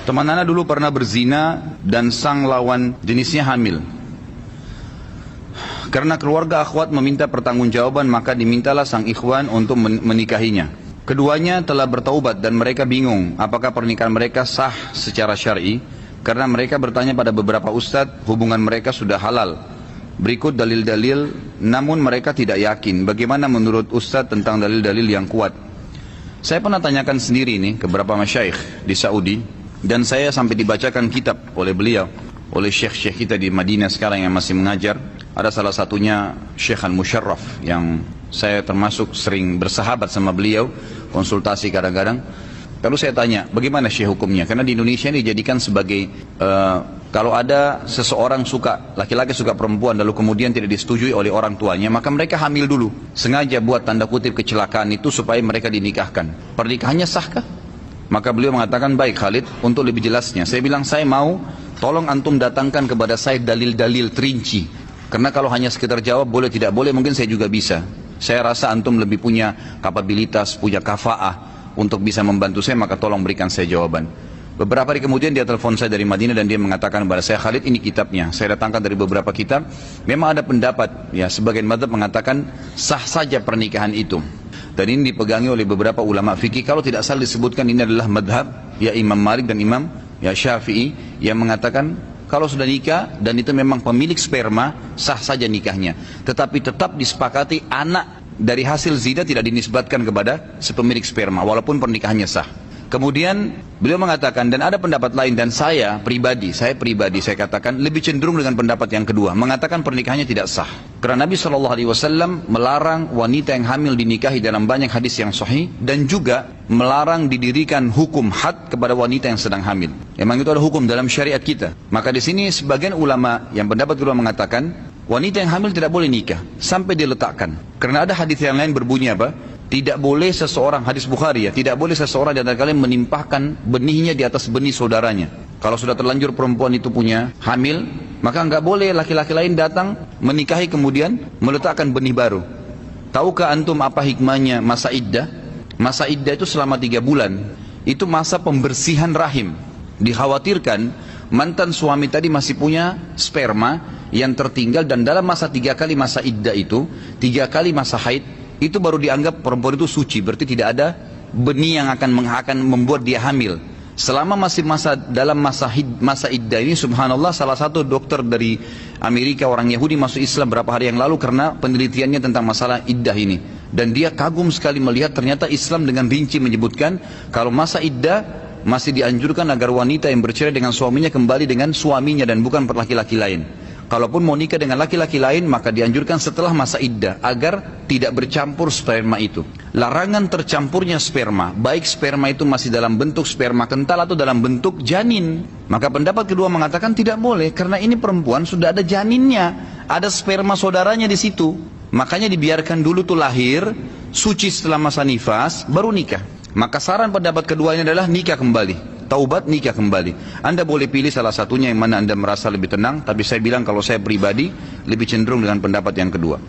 Teman Ana dulu pernah berzina dan sang lawan jenisnya hamil. Karena keluarga akhwat meminta pertanggungjawaban, maka dimintalah sang ikhwan untuk menikahinya. Keduanya telah bertaubat dan mereka bingung apakah pernikahan mereka sah secara syar'i, karena mereka bertanya pada beberapa ustadz hubungan mereka sudah halal. Berikut dalil-dalil, namun mereka tidak yakin. Bagaimana menurut ustadz tentang dalil-dalil yang kuat? Saya pernah tanyakan sendiri ini ke beberapa masyaikh di Saudi, dan saya sampai dibacakan kitab oleh beliau, oleh syekh-syekh kita di Madinah sekarang yang masih mengajar. Ada salah satunya Syekh Al-Musharraf yang saya termasuk sering bersahabat sama beliau, konsultasi kadang-kadang. Lalu saya tanya, bagaimana syekh hukumnya? Karena di Indonesia ini dijadikan sebagai kalau ada seseorang suka, laki-laki suka perempuan lalu kemudian tidak disetujui oleh orang tuanya, maka mereka hamil dulu. Sengaja buat tanda kutip kecelakaan itu supaya mereka dinikahkan. Pernikahannya sahkah? Maka beliau mengatakan, baik Khalid, untuk lebih jelasnya saya bilang, saya mau tolong antum datangkan kepada saya dalil-dalil terinci. Karena kalau hanya sekedar jawab boleh tidak boleh, mungkin saya juga bisa. Saya rasa antum lebih punya kapabilitas, punya kafa'ah untuk bisa membantu saya, maka tolong berikan saya jawaban. Beberapa hari kemudian dia telepon saya dari Madinah dan dia mengatakan kepada saya, Khalid, ini kitabnya. Saya datangkan dari beberapa kitab. Memang ada pendapat, ya sebagian mazhab mengatakan sah saja pernikahan itu. Dan ini dipegangi oleh beberapa ulama fikih. Kalau tidak salah disebutkan ini adalah madhab ya Imam Malik dan Imam ya Syafi'i yang mengatakan kalau sudah nikah dan itu memang pemilik sperma, sah saja nikahnya. Tetapi tetap disepakati anak dari hasil zina tidak dinisbatkan kepada sepemilik sperma walaupun pernikahannya sah. Kemudian beliau mengatakan, dan ada pendapat lain, dan saya pribadi saya katakan lebih cenderung dengan pendapat yang kedua, mengatakan pernikahannya tidak sah. Karena Nabi SAW melarang wanita yang hamil dinikahi dalam banyak hadis yang sahih, dan juga melarang didirikan hukum had kepada wanita yang sedang hamil. Memang itu ada hukum dalam syariat kita. Maka di sini sebagian ulama yang pendapat kedua mengatakan wanita yang hamil tidak boleh nikah sampai diletakkan. Karena ada hadis yang lain berbunyi apa? Tidak boleh seseorang, hadis Bukhari ya, tidak boleh seseorang di antara kalian menimpahkan benihnya di atas benih saudaranya. Kalau sudah terlanjur perempuan itu punya hamil, maka enggak boleh laki-laki lain datang menikahi kemudian meletakkan benih baru. Tahukah antum apa hikmahnya masa iddah? Masa iddah itu selama 3 bulan. Itu masa pembersihan rahim. Dikhawatirkan mantan suami tadi masih punya sperma yang tertinggal, dan dalam masa 3 kali masa iddah itu, 3 kali masa haid, itu baru dianggap perempuan itu suci. Berarti tidak ada benih yang akan membuat dia hamil. Selama masih dalam masa iddah ini, subhanallah, salah satu dokter dari Amerika, orang Yahudi, masuk Islam berapa hari yang lalu karena penelitiannya tentang masalah iddah ini. Dan dia kagum sekali melihat ternyata Islam dengan rinci menyebutkan kalau masa iddah masih dianjurkan agar wanita yang bercerai dengan suaminya kembali dengan suaminya dan bukan laki-laki lain. Kalaupun mau nikah dengan laki-laki lain, maka dianjurkan setelah masa iddah agar tidak bercampur sperma itu. Larangan tercampurnya sperma, baik sperma itu masih dalam bentuk sperma kental atau dalam bentuk janin. Maka pendapat kedua mengatakan tidak boleh, karena ini perempuan sudah ada janinnya, ada sperma saudaranya di situ. Makanya dibiarkan dulu tuh lahir, suci setelah masa nifas, baru nikah. Maka saran pendapat kedua ini adalah nikah kembali. Taubat, nikah kembali. Anda boleh pilih salah satunya yang mana Anda merasa lebih tenang, tapi saya bilang kalau saya pribadi lebih cenderung dengan pendapat yang kedua.